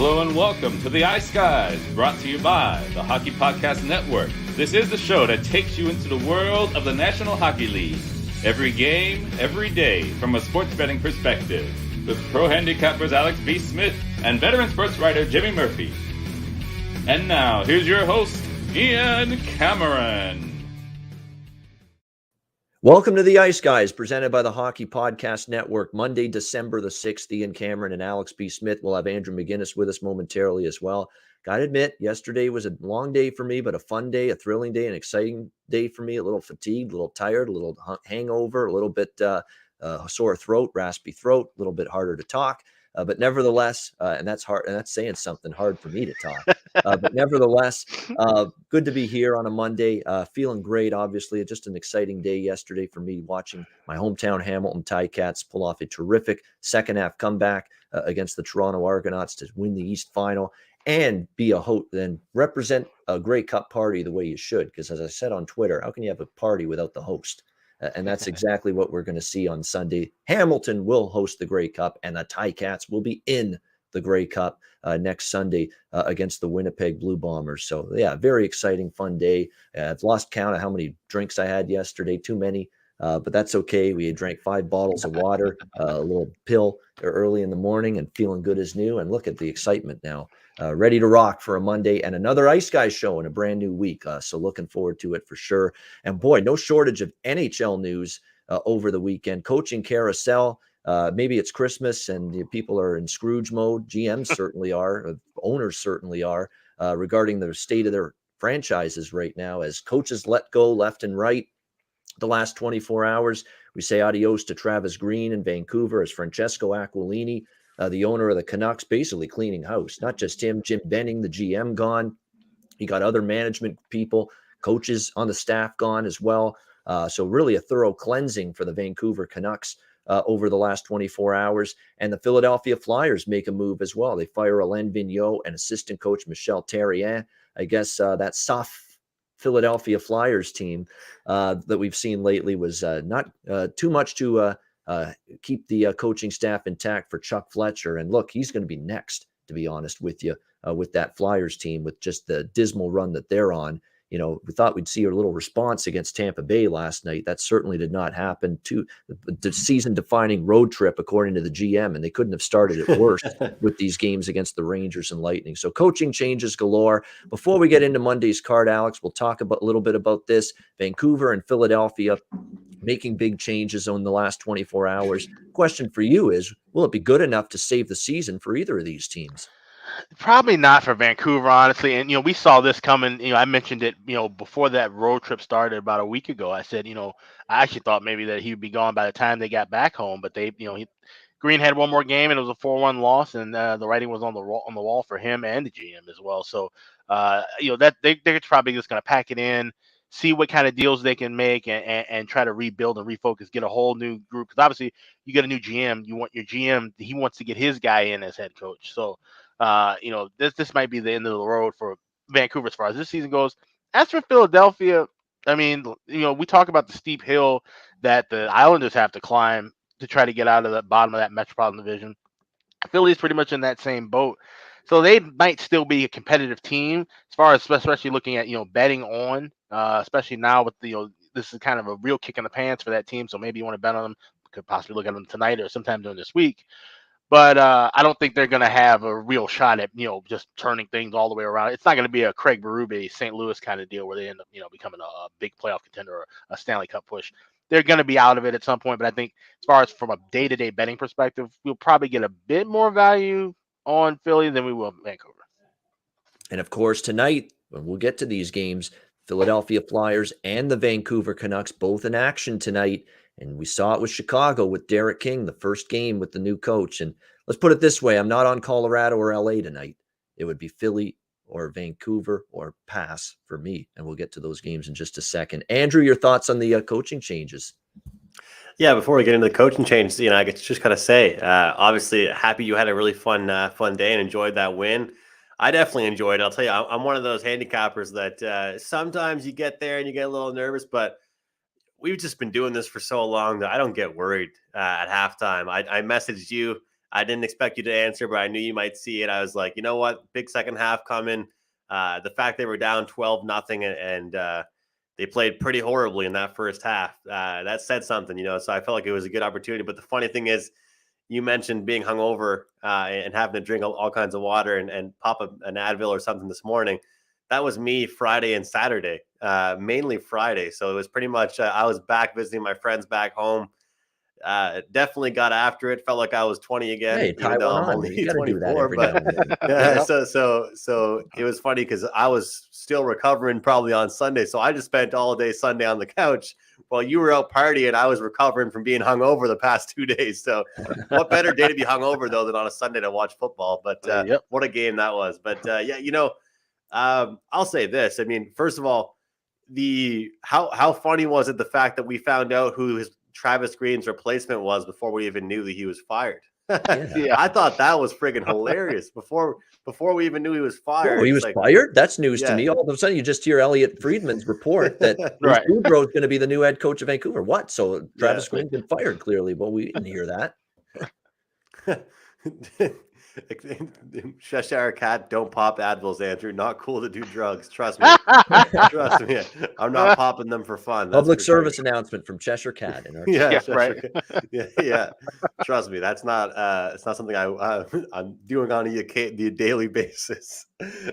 Hello and welcome to the Ice Guys, brought to you by the Hockey Podcast Network. This is the show that takes you into the world of the National Hockey League. Every game, every day, from a sports betting perspective, with pro handicappers Alex B. Smith and veteran sports writer Jimmy Murphy. And now, here's your host, Ian Cameron. Welcome to the Ice Guys, presented by the Hockey Podcast Network. Monday, December the 6th, Ian Cameron and Alex B. Smith. We'll have Andrew McInnis with us momentarily as well. Gotta admit, yesterday was a long day for me, but a fun day, a thrilling day, an exciting day for me. A little fatigued, a little tired, a little hangover, a little bit sore throat, raspy throat, a little bit harder to talk. But nevertheless, and that's hard, and that's saying something hard for me to talk. But nevertheless, good to be here on a Monday. Feeling great, obviously. Just an exciting day yesterday for me, watching my hometown Hamilton Ticats pull off a terrific second half comeback against the Toronto Argonauts to win the East Final and be a host and represent a Grey Cup party the way you should. Because as I said on Twitter, how can you have a party without the host? And that's exactly what we're going to see on Sunday. Hamilton will host the Grey Cup, and the Ticats will be in the Grey Cup next Sunday against the Winnipeg Blue Bombers. So, yeah, very exciting, fun day. I've lost count of how many drinks I had yesterday, too many, but that's okay. We drank 5 bottles of water, a little pill early in the morning, and feeling good as new. And look at the excitement now. Ready to rock for a Monday and another Ice Guys show in a brand new week. So looking forward to it for sure. And boy, no shortage of NHL news over the weekend. Coaching carousel. Maybe it's Christmas and people are in Scrooge mode. GMs certainly are. Owners certainly are regarding the state of their franchises right now as coaches let go left and right. The last 24 hours, we say adios to Travis Green in Vancouver as Francesco Aquilini, the owner of the Canucks, basically cleaning house. Not just him, Jim Benning, the GM, gone. You got other management people, coaches on the staff gone as well. So really a thorough cleansing for the Vancouver Canucks over the last 24 hours. And the Philadelphia Flyers make a move as well. They fire Alain Vigneault and assistant coach Michel Therrien. I guess that soft Philadelphia Flyers team that we've seen lately was not too much to keep the coaching staff intact for Chuck Fletcher. And look, he's going to be next, to be honest with you, with that Flyers team, with just the dismal run that they're on. You know, we thought we'd see a little response against Tampa Bay last night. That certainly did not happen. The season-defining road trip, according to the GM, and they couldn't have started it worse with these games against the Rangers and Lightning. So coaching changes galore. Before we get into Monday's card, Alex, we'll talk a little bit about this. Vancouver and Philadelphia making big changes in the last 24 hours. Question for you is, will it be good enough to save the season for either of these teams? Probably not for Vancouver, honestly. And, we saw this coming. I mentioned it, before that road trip started about a week ago. I said, I actually thought maybe that he would be gone by the time they got back home. But Green had one more game, and it was a 4-1 loss, and the writing was on the wall for him and the GM as well. So, that they're probably just going to pack it in, see what kind of deals they can make, and try to rebuild and refocus, get a whole new group. Because obviously, you get a new GM, you want your GM, he wants to get his guy in as head coach. So, this might be the end of the road for Vancouver as far as this season goes. As for Philadelphia, I mean, we talk about the steep hill that the Islanders have to climb to try to get out of the bottom of that Metropolitan Division. Philly's pretty much in that same boat. So they might still be a competitive team as far as especially looking at, betting on, especially now with this is kind of a real kick in the pants for that team. So maybe you want to bet on them, could possibly look at them tonight or sometime during this week. But I don't think they're going to have a real shot at, just turning things all the way around. It's not going to be a Craig Berube, St. Louis kind of deal where they end up, becoming a big playoff contender or a Stanley Cup push. They're going to be out of it at some point. But I think as far as from a day-to-day betting perspective, we'll probably get a bit more value on Philly than we will Vancouver. And of course, tonight, when we'll get to these games, Philadelphia Flyers and the Vancouver Canucks both in action tonight. And we saw it with Chicago with Derek King, the first game with the new coach. And let's put it this way, I'm not on Colorado or LA tonight. It would be Philly or Vancouver or pass for me. And we'll get to those games in just a second. Andrew, your thoughts on the coaching changes? Yeah, before we get into the coaching changes, I could just kind of say, obviously happy you had a really fun day and enjoyed that win. I definitely enjoyed it. I'll tell you, I'm one of those handicappers that sometimes you get there and you get a little nervous, but we've just been doing this for so long that I don't get worried at halftime. I messaged you I didn't expect you to answer, but I knew you might see it. I was like, you know what? Big second half coming. The fact they were down 12-0 and they played pretty horribly in that first half. That said something, so I felt like it was a good opportunity. But the funny thing is, you mentioned being hungover and having to drink all kinds of water and pop an Advil or something this morning. That was me Friday and Saturday, mainly Friday. So it was pretty much, I was back visiting my friends back home. Definitely got after it. Felt like I was 20 again, Hey, even though I'm only 24. But yeah, so it was funny because I was still recovering probably on Sunday. So I just spent all day Sunday on the couch while you were out partying. I was recovering from being hungover the past 2 days. So what better day to be hungover though than on a Sunday to watch football? But what a game that was. But I'll say this. I mean, first of all, how funny was it the fact that we found out who Travis Green's replacement was before we even knew that he was fired? Yeah. I thought that was friggin' hilarious before we even knew he was fired. Oh, he was fired? That's news to me. All of a sudden, you just hear Elliot Friedman's report that Bruce Boudreau is going to be the new head coach of Vancouver. What? So Travis Green's been fired clearly, but we didn't hear that. Cheshire Cat, don't pop Advils, Andrew. Not cool to do drugs. Trust me. Trust me. I'm not popping them for fun. Public service announcement from Cheshire Cat. Yeah. Trust me. That's not. It's not something I'm doing on a daily basis.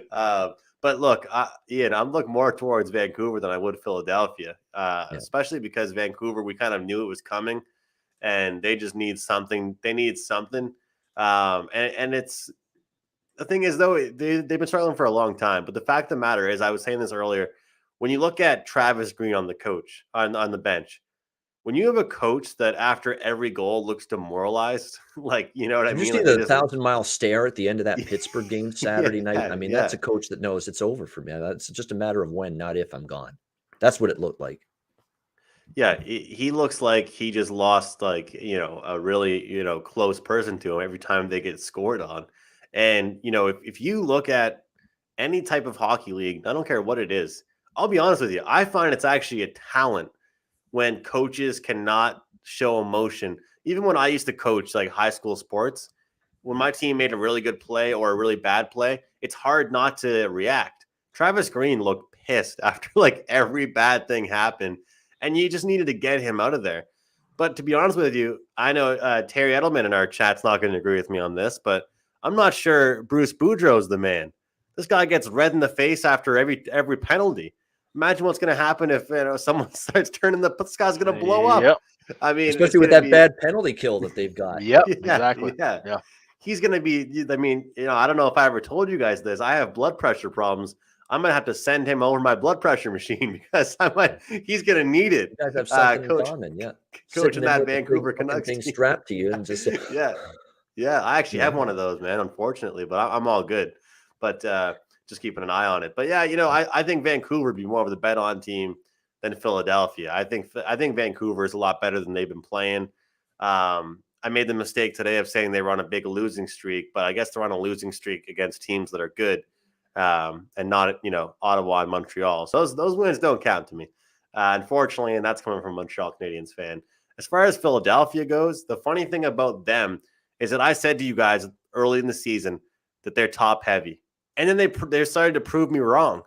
But look, Ian, I'm looking more towards Vancouver than I would Philadelphia, especially because Vancouver, we kind of knew it was coming, and they just need something. They need something. And it's the thing is, though, they've been struggling for a long time. But the fact of the matter is, I was saying this earlier, when you look at Travis Green on the bench, when you have a coach that after every goal looks demoralized, like, you know what I mean? Just the 1,000-mile stare at the end of that Pittsburgh game Saturday night. I mean, that's a coach that knows it's over for me. That's just a matter of when, not if I'm gone. That's what it looked like. Yeah, he looks like he just lost, like, a really, close person to him every time they get scored on. And, if you look at any type of hockey league, I don't care what it is, I'll be honest with you, I find it's actually a talent when coaches cannot show emotion. Even when I used to coach like high school sports, when my team made a really good play or a really bad play, it's hard not to react. Travis Green looked pissed after like every bad thing happened. And you just needed to get him out of there. But to be honest with you, I know Terry Edelman in our chat's not going to agree with me on this, but I'm not sure Bruce Boudreau's the man. This guy gets red in the face after every penalty. Imagine what's going to happen if someone starts turning this guy's going to blow up. Yep. I mean, especially with that bad penalty kill that they've got. Exactly. Yeah. He's going to be. I mean, I don't know if I ever told you guys this. I have blood pressure problems. I'm gonna have to send him over my blood pressure machine because he's gonna need it. You guys have something in common, coaching that Vancouver Canucks thing strapped to you and just yeah. I actually have one of those, man. Unfortunately, but I'm all good. But just keeping an eye on it. But yeah, I think Vancouver would be more of the bet on team than Philadelphia. I think Vancouver is a lot better than they've been playing. I made the mistake today of saying they were on a big losing streak, but I guess they're on a losing streak against teams that are good. And not, Ottawa and Montreal. So those wins don't count to me, unfortunately, and that's coming from a Montreal Canadiens fan. As far as Philadelphia goes, the funny thing about them is that I said to you guys early in the season that they're top heavy, and then they started to prove me wrong,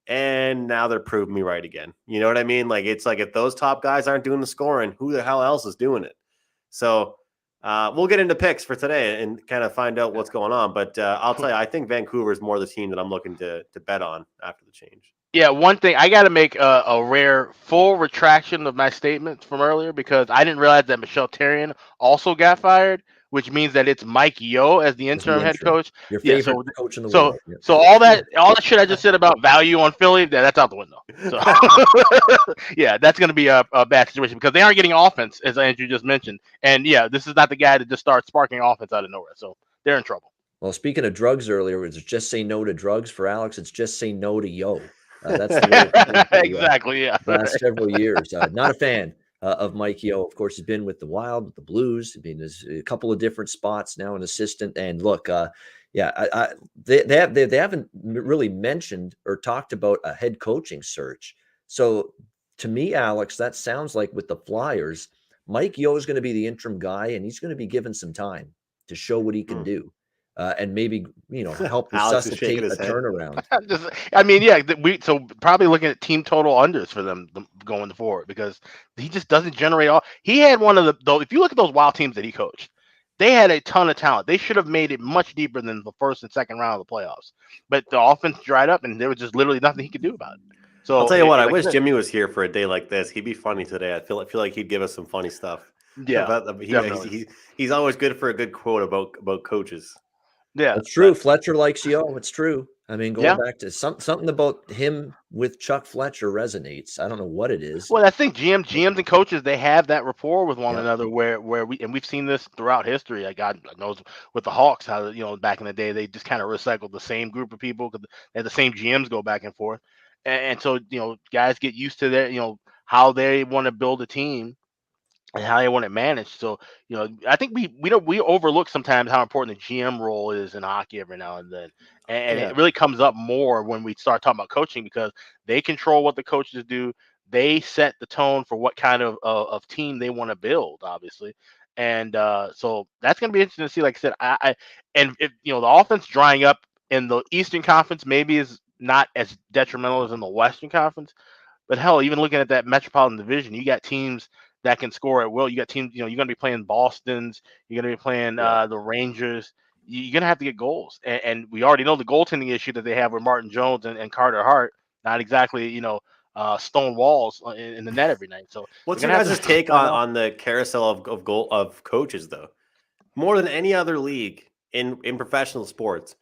and now they're proving me right again. You know what I mean? Like, it's like if those top guys aren't doing the scoring, who the hell else is doing it? So we'll get into picks for today and kind of find out what's going on. But I'll tell you, I think Vancouver is more the team that I'm looking to bet on after the change. Yeah, one thing, I got to make a rare full retraction of my statement from earlier because I didn't realize that Michel Therrien also got fired, which means that it's Mike Yeo as the interim head coach. Your favorite coach in the world. So all that shit I just said about value on Philly, that's out the window. So yeah, that's going to be a bad situation because they aren't getting offense, as Andrew just mentioned. And yeah, this is not the guy that just starts sparking offense out of nowhere. So they're in trouble. Well, speaking of drugs earlier, it's just say no to drugs for Alex. It's just say no to Yo. That's the way exactly. Yeah. Last several years. Not a fan of Mike Yeo. Of course, he's been with the Wild, with the Blues. I mean, there's a couple of different spots now, an assistant. And look, they haven't really mentioned or talked about a head coaching search. So to me, Alex, that sounds like with the Flyers, Mike Yeo is going to be the interim guy, and he's going to be given some time to show what he can do. And maybe, help Alex is shaking resuscitate a his head. turnaround. So probably looking at team total unders for them going forward, because he just doesn't generate all. He had one of though. If you look at those Wild teams that he coached, they had a ton of talent. They should have made it much deeper than the first and second round of the playoffs. But the offense dried up, and there was just literally nothing he could do about it. So I'll tell you what. I wish Jimmy was here for a day like this. He'd be funny today. I feel like he'd give us some funny stuff. Yeah, he's always good for a good quote about coaches. Yeah, it's true. Fletcher likes Yo. It's true. I mean, going back to something about him with Chuck Fletcher resonates. I don't know what it is. Well, I think GMs and coaches, they have that rapport with one another where we've seen this throughout history. Like God knows with the Hawks, how back in the day they just kind of recycled the same group of people because they had the same GMs go back and forth, and so guys get used to their how they want to build a team and how they want it managed. So, I think we overlook sometimes how important the GM role is in hockey every now and then. And it really comes up more when we start talking about coaching, because they control what the coaches do. They set the tone for what kind of team they want to build, obviously. And so that's going to be interesting to see. Like I said, and if the offense drying up in the Eastern Conference maybe is not as detrimental as in the Western Conference. But hell, even looking at that Metropolitan Division, you got teams that can score at will. You got teams, you're going to be playing Boston's, you're going to be playing the Rangers. You're going to have to get goals. And we already know the goaltending issue that they have with Martin Jones and Carter Hart. Not exactly, stone walls in the net every night. So what's your guys' take on the carousel of coaches, though? More than any other league in professional sports,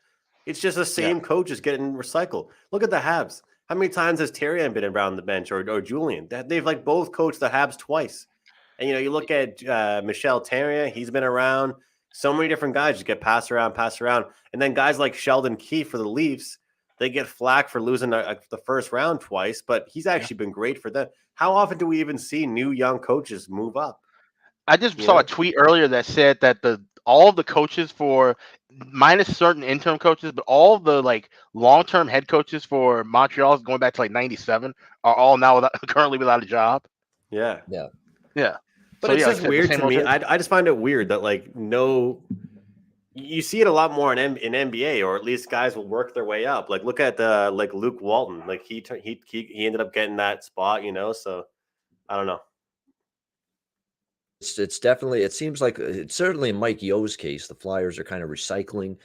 it's just the same coaches getting recycled. Look at the Habs. How many times has Terrian been around the bench or Julian? They've both coached the Habs twice. And, you look at Michel Terrien, he's been around. So many different guys just get passed around. And then guys like Sheldon Keefe for the Leafs, they get flack for losing the first round twice, but he's actually been great for them. How often do we even see new young coaches move up? I just saw a tweet earlier that said that all of the coaches for, minus certain interim coaches, but all of the long-term head coaches for Montreal, going back to 97, are all now currently without a job. Yeah. But so, it's just weird to me. I just find it weird that you see it a lot more in NBA, or at least guys will work their way up. Look at Luke Walton. He ended up getting that spot, So I don't know. It's definitely, it seems like it's certainly in Mike Yo's case, the Flyers are kind of recycling,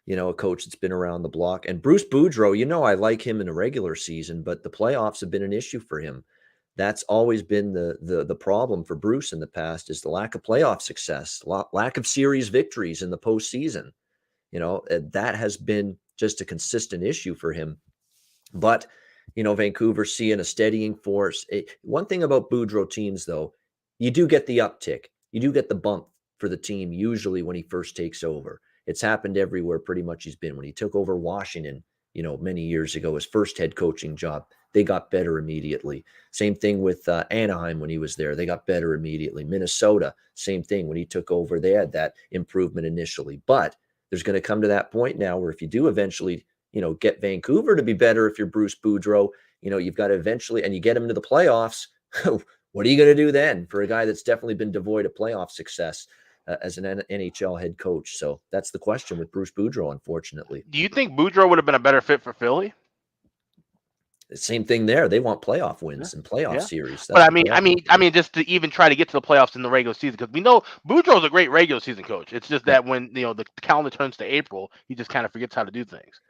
a coach that's been around the block. And Bruce Boudreau, I like him in a regular season, but the playoffs have been an issue for him. That's always been the problem for Bruce in the past, is the lack of playoff success, lack of series victories in the postseason. That has been just a consistent issue for him. But, Vancouver seeing a steadying force. One thing about Boudreau teams, though, you do get the uptick. You do get the bump for the team usually when he first takes over. It's happened everywhere pretty much he's been. When he took over Washington, many years ago, his first head coaching job, they got better immediately. Same thing with Anaheim when he was there. They got better immediately. Minnesota, same thing. When he took over, they had that improvement initially. But there's going to come to that point now where if you do eventually, get Vancouver to be better, if you're Bruce Boudreau, you've got to eventually, and you get him into the playoffs, what are you going to do then for a guy that's definitely been devoid of playoff success as an NHL head coach? So that's the question with Bruce Boudreau, unfortunately. Do you think Boudreau would have been a better fit for Philly? Same thing there. They want playoff wins and playoff series. But I mean, just to even try to get to the playoffs in the regular season, because we know Boudreau's a great regular season coach. It's just that when the calendar turns to April, he just kind of forgets how to do things.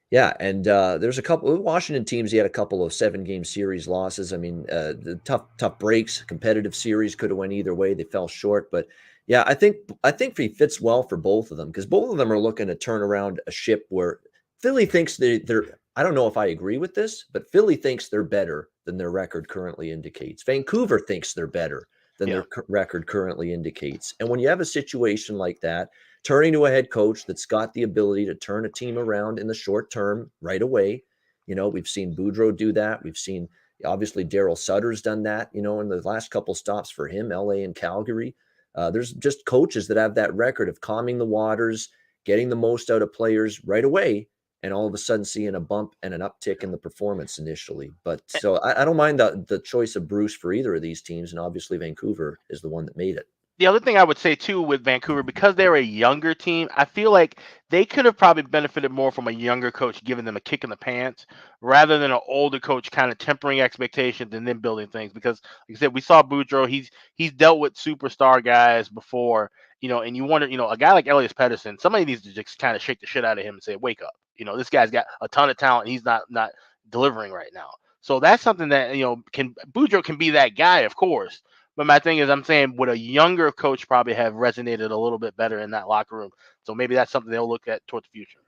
Yeah, and there's a couple of Washington teams. He had a couple of 7-game series losses. I mean, the tough breaks, competitive series could have went either way. They fell short, but yeah, I think he fits well for both of them, because both of them are looking to turn around a ship where Philly thinks they're. I don't know if I agree with this, but Philly thinks they're better than their record currently indicates. Vancouver thinks they're better than their record currently indicates. And when you have a situation like that, turning to a head coach that's got the ability to turn a team around in the short term right away, we've seen Boudreau do that. We've seen, obviously, Daryl Sutter's done that, in the last couple stops for him, LA and Calgary. There's just coaches that have that record of calming the waters, getting the most out of players right away, and all of a sudden seeing a bump and an uptick in the performance initially. But so I don't mind the choice of Bruce for either of these teams. And obviously Vancouver is the one that made it. The other thing I would say too with Vancouver, because they're a younger team, I feel like they could have probably benefited more from a younger coach giving them a kick in the pants rather than an older coach kind of tempering expectations and then building things. Because like I said, we saw Boudreaux, he's dealt with superstar guys before, and you wonder, a guy like Elias Pettersson, somebody needs to just kind of shake the shit out of him and say, wake up. This guy's got a ton of talent. He's not delivering right now. So that's something that, Boudreaux can be that guy, of course. But my thing is, I'm saying would a younger coach probably have resonated a little bit better in that locker room? So maybe that's something they'll look at toward the future.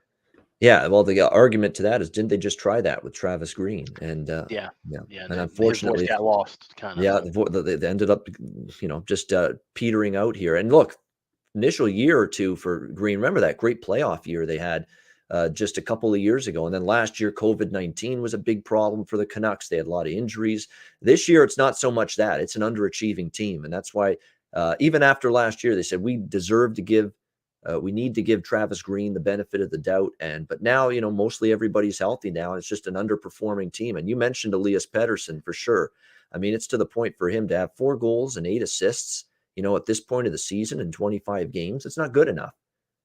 Yeah, well, the argument to that is, didn't they just try that with Travis Green? And Yeah, and his unfortunately, voice got lost, kind of. yeah, they ended up, just petering out here. And look, initial year or two for Green. Remember that great playoff year they had just a couple of years ago. And then last year, COVID-19 was a big problem for the Canucks. They had a lot of injuries. This year, it's not so much that. It's an underachieving team. And that's why even after last year, they said we need to give Travis Green the benefit of the doubt. But now, mostly everybody's healthy now. And it's just an underperforming team. And you mentioned Elias Pettersson for sure. I mean, it's to the point for him to have 4 goals and 8 assists. At this point of the season in 25 games, it's not good enough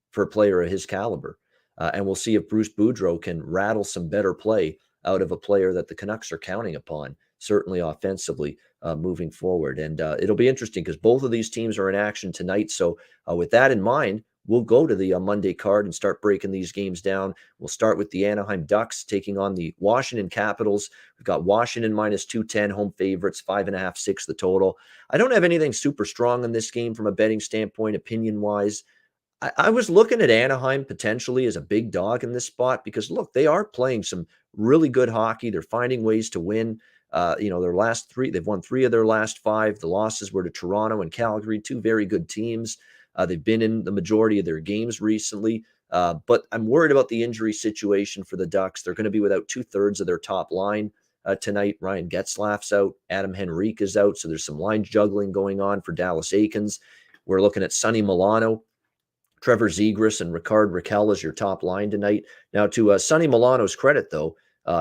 for a player of his caliber. And we'll see if Bruce Boudreau can rattle some better play out of a player that the Canucks are counting upon, certainly offensively moving forward. And it'll be interesting because both of these teams are in action tonight. So with that in mind, we'll go to the Monday card and start breaking these games down. We'll start with the Anaheim Ducks taking on the Washington Capitals. We've got Washington minus 210 home favorites, 5.5, 6 the total. I don't have anything super strong in this game from a betting standpoint, opinion-wise. I was looking at Anaheim potentially as a big dog in this spot because, look, they are playing some really good hockey. They're finding ways to win. Their last 3, they've won 3 of their last 5. The losses were to Toronto and Calgary, 2 very good teams. They've been in the majority of their games recently, but I'm worried about the injury situation for the Ducks. They're going to be without 2/3 of their top line tonight. Ryan Getzlaf's out. Adam Henrique is out, so there's some line juggling going on for Dallas Eakins. We're looking at Sonny Milano, Trevor Zegras, and Ricard Raquel as your top line tonight. Now, to Sonny Milano's credit, though,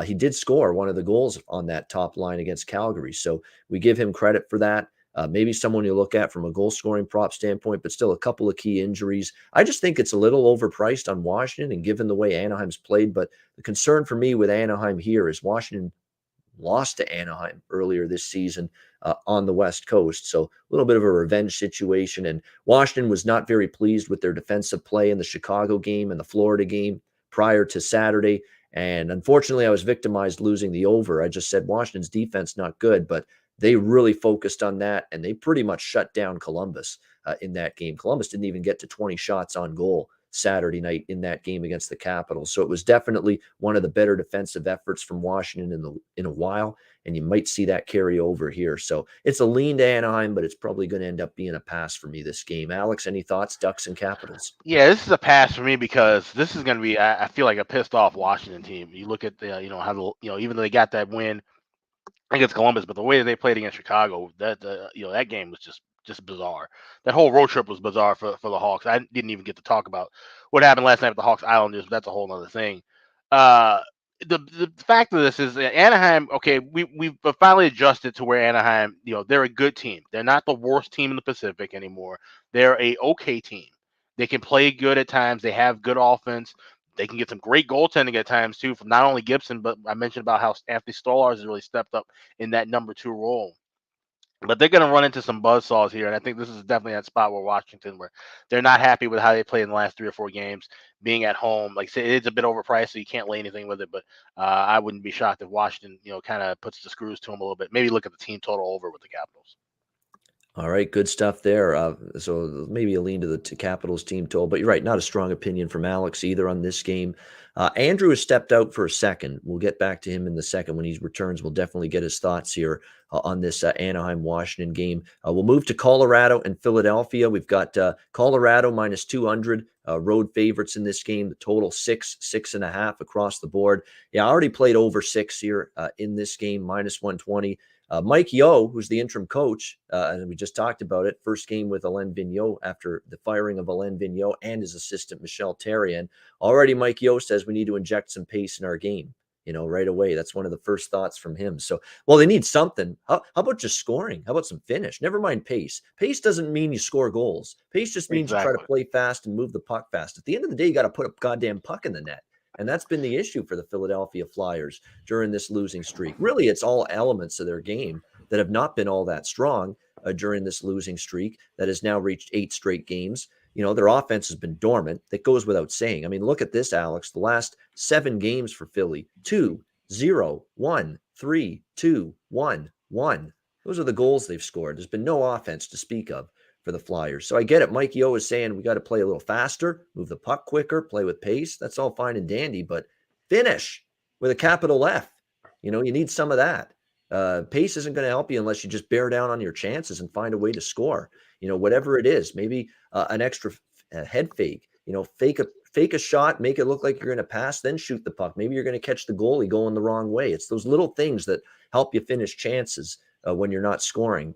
he did score one of the goals on that top line against Calgary, so we give him credit for that. Maybe someone you look at from a goal-scoring prop standpoint, but still a couple of key injuries. I just think it's a little overpriced on Washington and given the way Anaheim's played. But the concern for me with Anaheim here is Washington lost to Anaheim earlier this season on the West Coast. So a little bit of a revenge situation. And Washington was not very pleased with their defensive play in the Chicago game and the Florida game prior to Saturday. And unfortunately, I was victimized losing the over. I just said Washington's defense not good, but they really focused on that, and they pretty much shut down Columbus in that game. Columbus didn't even get to 20 shots on goal Saturday night in that game against the Capitals. So it was definitely one of the better defensive efforts from Washington in a while, and you might see that carry over here. So it's a lean to Anaheim, but it's probably going to end up being a pass for me this game. Alex, any thoughts, Ducks and Capitals? Yeah, this is a pass for me because this is going to be, I feel like, a pissed off Washington team. You look at the, how even though they got that win against Columbus, but the way they played against Chicago, that game was just bizarre. That whole road trip was bizarre for the Hawks. I didn't even get to talk about what happened last night with the Hawks Islanders. But that's a whole other thing. The fact of this is that Anaheim. Okay, we've finally adjusted to where Anaheim. They're a good team. They're not the worst team in the Pacific anymore. They're a okay team. They can play good at times. They have good offense. They can get some great goaltending at times too, from not only Gibson, but I mentioned about how Anthony Stolarz has really stepped up in that number 2 role. But they're going to run into some buzzsaws here, and I think this is definitely that spot where they're not happy with how they played in the last 3 or 4 games, being at home. Like I said, it's a bit overpriced, so you can't lay anything with it. But I wouldn't be shocked if Washington, kind of puts the screws to them a little bit. Maybe look at the team total over with the Capitals. All right, good stuff there. So maybe a lean to the Capitals team total, but you're right, not a strong opinion from Alex either on this game. Andrew has stepped out for a second. We'll get back to him in the second when he returns. We'll definitely get his thoughts here on this Anaheim-Washington game. We'll move to Colorado and Philadelphia. We've got Colorado minus 200 road favorites in this game. The total 6.5 across the board. Yeah, I already played over 6 here in this game, minus 120. Mike Yeo, who's the interim coach, and we just talked about it, first game with Alain Vigneault after the firing of Alain Vigneault and his assistant Michel Therrien. Already Mike Yeo says we need to inject some pace in our game right away. That's one of the first thoughts from him. So, well, they need something. How about just scoring? How about some finish? Never mind pace. Pace doesn't mean you score goals. Pace just means you try to play fast and move the puck fast. At the end of the day, you got to put a goddamn puck in the net. And that's been the issue for the Philadelphia Flyers during this losing streak. Really, it's all elements of their game that have not been all that strong during this losing streak that has now reached 8 straight games. Their offense has been dormant. That goes without saying. I mean, look at this, Alex. The last 7 games for Philly: 2-0, 1, 3, 2, 1, 1. Those are the goals they've scored. There's been no offense to speak of for the Flyers. So I get it. Mike Yeo is saying we got to play a little faster, move the puck quicker, play with pace. That's all fine and dandy, but finish with a capital F. You need some of that. Pace isn't going to help you unless you just bear down on your chances and find a way to score. Whatever it is, maybe an extra head fake, fake a shot, make it look like you're going to pass, then shoot the puck. Maybe you're going to catch the goalie going the wrong way. It's those little things that help you finish chances when you're not scoring.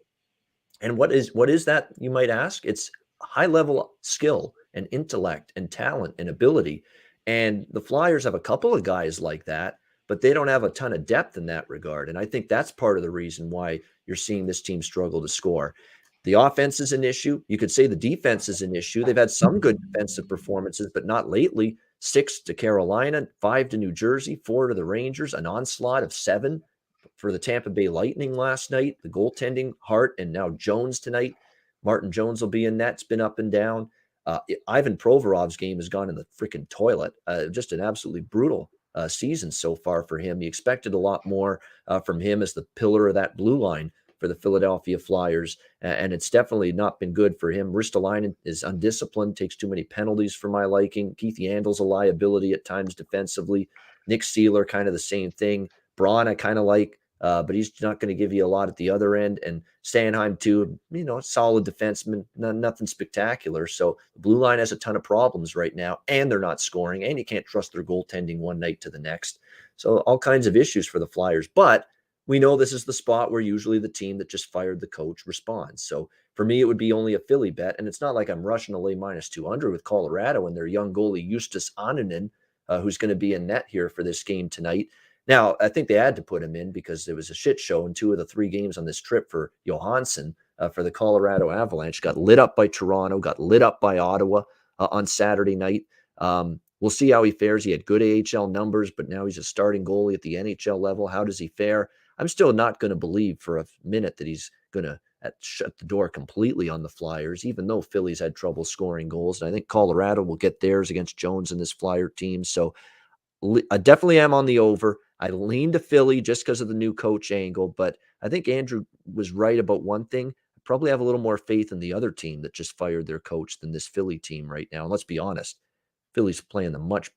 And what is that, you might ask? It's high level skill and intellect and talent and ability. And the Flyers have a couple of guys like that, but they don't have a ton of depth in that regard. And I think that's part of the reason why you're seeing this team struggle to score. The offense is an issue. You could say the defense is an issue. They've had some good defensive performances, but not lately. 6 to Carolina, 5 to New Jersey, 4 to the Rangers, an onslaught of 7 for the Tampa Bay Lightning last night. The goaltending, Hart, and now Jones tonight. Martin Jones will be in net. It's been up and down. Ivan Provorov's game has gone in the freaking toilet. Just an absolutely brutal season so far for him. You expected a lot more from him as the pillar of that blue line for the Philadelphia Flyers, and it's definitely not been good for him. Ristolainen is undisciplined, takes too many penalties for my liking. Keith Yandle's a liability at times defensively. Nick Seeler, kind of the same thing. Braun, I kind of like, but he's not going to give you a lot at the other end. And Sanheim, too, solid defenseman, nothing spectacular. So the blue line has a ton of problems right now, and they're not scoring, and you can't trust their goaltending one night to the next. So all kinds of issues for the Flyers. But we know this is the spot where usually the team that just fired the coach responds. So for me, it would be only a Philly bet. And it's not like I'm rushing to lay -200 with Colorado and their young goalie, Justus Annunen, who's going to be in net here for this game tonight. Now, I think they had to put him in because it was a shit show in 2 of the 3 games on this trip for Johansson for the Colorado Avalanche. Got lit up by Toronto, got lit up by Ottawa on Saturday night. We'll see how he fares. He had good AHL numbers, but now he's a starting goalie at the NHL level. How does he fare? I'm still not going to believe for a minute that he's going to shut the door completely on the Flyers, even though Philly's had trouble scoring goals. And I think Colorado will get theirs against Jones and this Flyer team. So I definitely am on the over. I lean to Philly just because of the new coach angle, but I think Andrew was right about one thing. I probably have a little more faith in the other team that just fired their coach than this Philly team right now. And let's be honest, Philly's playing the much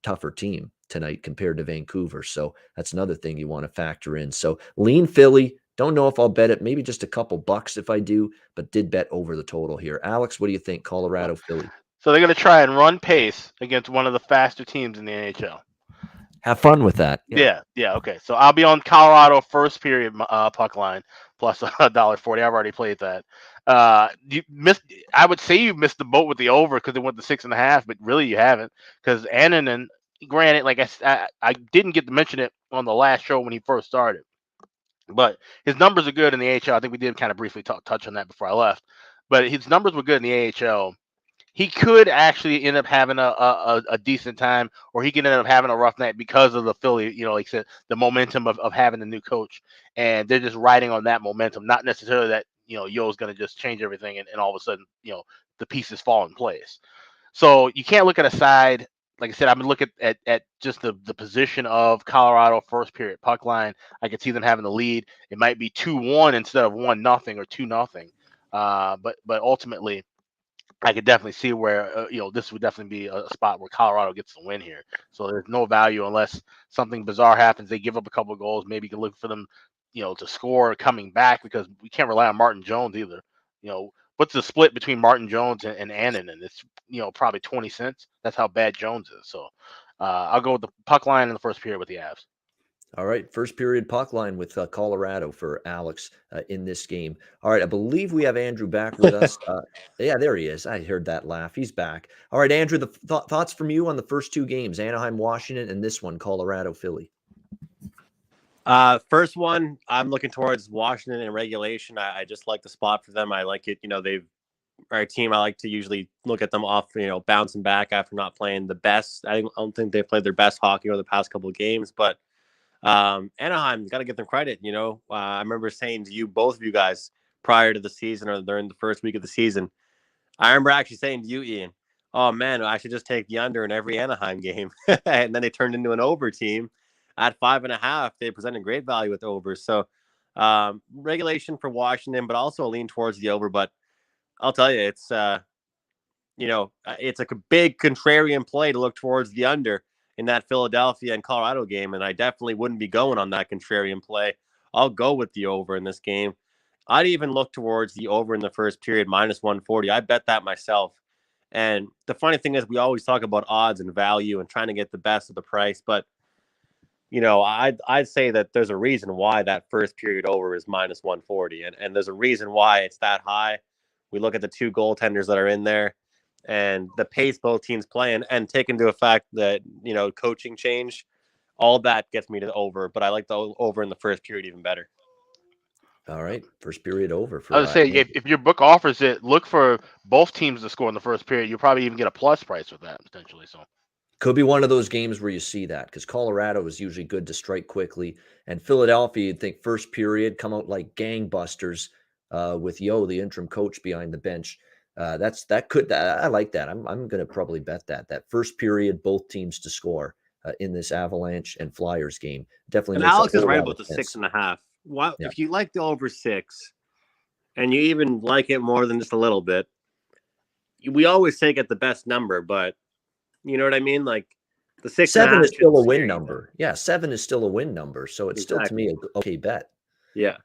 tougher team tonight compared to Vancouver. So that's another thing you want to factor in. So lean Philly. Don't know if I'll bet it. Maybe just a couple bucks if I do, but did bet over the total here. Alex, what do you think? Colorado, Philly. So they're going to try and run pace against one of the faster teams in the NHL. Have fun with that. Yeah. Okay. So I'll be on Colorado first period puck line plus $1.40. I've already played that. You missed. I would say you missed the boat with the over because it went to 6.5, but really you haven't because Annunen. Granted, like I didn't get to mention it on the last show when he first started, but his numbers are good in the AHL. I think we did kind of briefly touch on that before I left, but his numbers were good in the AHL. He could actually end up having a decent time, or he could end up having a rough night because of the Philly, like I said, the momentum of having the new coach, and they're just riding on that momentum. Not necessarily that Yo's going to just change everything and all of a sudden the pieces fall in place. So you can't look at a side. Like I said, I'm looking at just the position of Colorado first period puck line. I could see them having the lead. It might be 2-1 instead of 1-0 or 2-0. But ultimately, I could definitely see where this would definitely be a spot where Colorado gets the win here. So there's no value unless something bizarre happens. They give up a couple of goals. Maybe you can look for them, to score coming back because we can't rely on Martin Jones either. What's the split between Martin Jones and Annunen? It's probably 20 cents. That's how bad Jones is. So I'll go with the puck line in the first period with the Avs. All right, first period puck line with Colorado for Alex in this game. All right, I believe we have Andrew back with us. Yeah, there he is. I heard that laugh. He's back. All right, Andrew, the thoughts from you on the first 2 games, Anaheim, Washington, and this one, Colorado, Philly. First one, I'm looking towards Washington in regulation. I just like the spot for them. I like it. Our team. I like to usually look at them off, bouncing back after not playing the best. I don't think they played their best hockey over the past couple of games, but Anaheim's got to give them credit. I remember saying to you, both of you guys, prior to the season or during the first week of the season, I remember actually saying to you, Ian, oh man, I should just take the under in every Anaheim game. And then they turned into an over team at 5.5. They presented great value with overs. So regulation for Washington, but also a lean towards the over. But I'll tell you, it's it's a big contrarian play to look towards the under in that Philadelphia and Colorado game. And I definitely wouldn't be going on that contrarian play. I'll go with the over in this game. I'd even look towards the over in the first period, -140. I bet that myself. And the funny thing is, we always talk about odds and value and trying to get the best of the price. But, I'd say that there's a reason why that first period over is -140. And there's a reason why it's that high. We look at the two goaltenders that are in there and the pace both teams play and take into effect that, coaching change. All that gets me to the over. But I like the over in the first period even better. All right, first period over. I would say if your book offers it, look for both teams to score in the first period. You'll probably even get a plus price with that potentially. So could be one of those games where you see that because Colorado is usually good to strike quickly, and Philadelphia, you'd think first period come out like gangbusters with the interim coach behind the bench. I like that. I'm going to probably bet that first period both teams to score in this Avalanche and Flyers game. Definitely. And makes Alex a is whole right lot about of the sense. 6.5. Well, Yeah. if you like the over 6 and you even like it more than just a little bit, we always take it the best number, but you know what I mean? Like the 6.5 7 is still a shouldn't win scare you. number. Yeah, 7 is still a win number. So it's still to me an okay bet. Yeah.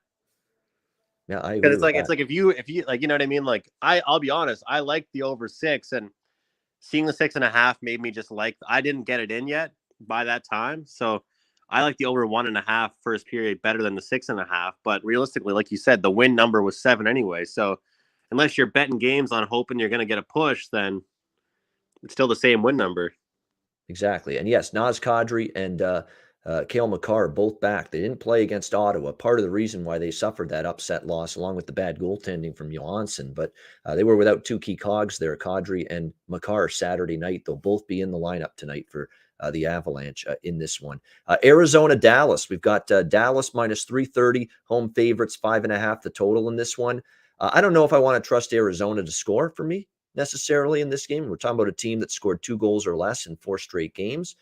Yeah, I agree. Because it's like if you like, you know what I mean? Like I'll be honest, I like the over 6, and seeing the 6.5 made me just like, I didn't get it in yet by that time. So I like the over 1.5 first period better than the 6.5. But realistically, like you said, the win number was 7 anyway. So unless you're betting games on hoping you're going to get a push, then it's still the same win number. Exactly. And yes, Naz Kadri and Cale Makar are both back. They didn't play against Ottawa. Part of the reason why they suffered that upset loss, along with the bad goaltending from Johansson, but they were without two key cogs there, Kadri and Makar, Saturday night. They'll both be in the lineup tonight for the Avalanche in this one. Arizona, Dallas. We've got Dallas -330, home favorites, 5.5 the total in this one. I don't know if I want to trust Arizona to score for me necessarily in this game. We're talking about a team that scored 2 goals or less in 4 straight games.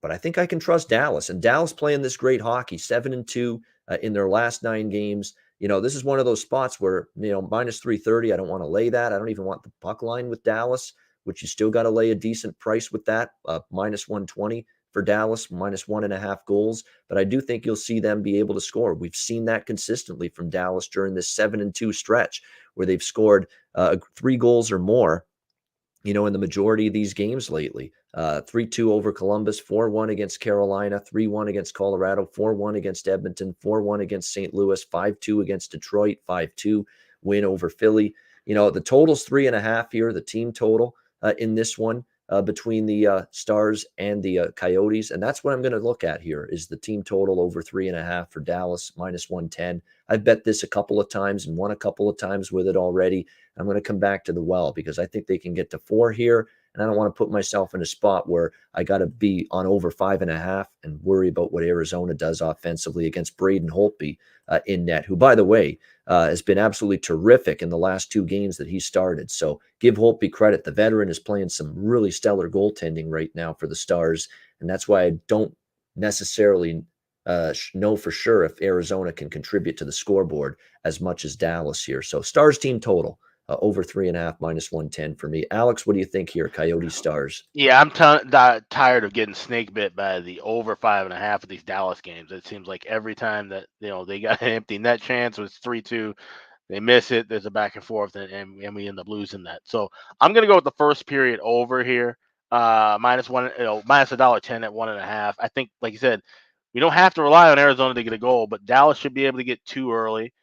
But I think I can trust Dallas. And Dallas playing this great hockey, 7-2 in their last 9 games. This is one of those spots where, -330, I don't want to lay that. I don't even want the puck line with Dallas, which you still got to lay a decent price with that, -120 for Dallas, -1.5 goals. But I do think you'll see them be able to score. We've seen that consistently from Dallas during this 7-2 stretch where they've scored 3 goals or more, in the majority of these games lately. 3-2 over Columbus, 4-1 against Carolina, 3-1 against Colorado, 4-1 against Edmonton, 4-1 against St. Louis, 5-2 against Detroit, 5-2 win over Philly. The total's 3.5 here, the team total in this one between the Stars and the Coyotes. And that's what I'm going to look at here is the team total over 3.5 for Dallas, -110. I've bet this a couple of times and won a couple of times with it already. I'm going to come back to the well because I think they can get to 4 here. And I don't want to put myself in a spot where I got to be on over 5.5 and worry about what Arizona does offensively against Braden Holtby in net, who, by the way, has been absolutely terrific in the last 2 games that he started. So give Holtby credit. The veteran is playing some really stellar goaltending right now for the Stars. And that's why I don't necessarily know for sure if Arizona can contribute to the scoreboard as much as Dallas here. So Stars team total. Over 3.5, -110 for me. Alex, what do you think here? Coyote Stars. yeah, I'm tired of getting snake bit by the over 5.5 of these Dallas games. It seems like every time that they got an empty net chance, it was 3-2. They miss it. There's a back and forth, and we end up losing that. So I'm gonna go with the first period over here. -1, -1.10 at 1.5. I think, like you said, we don't have to rely on Arizona to get a goal, but Dallas should be able to get 2 early.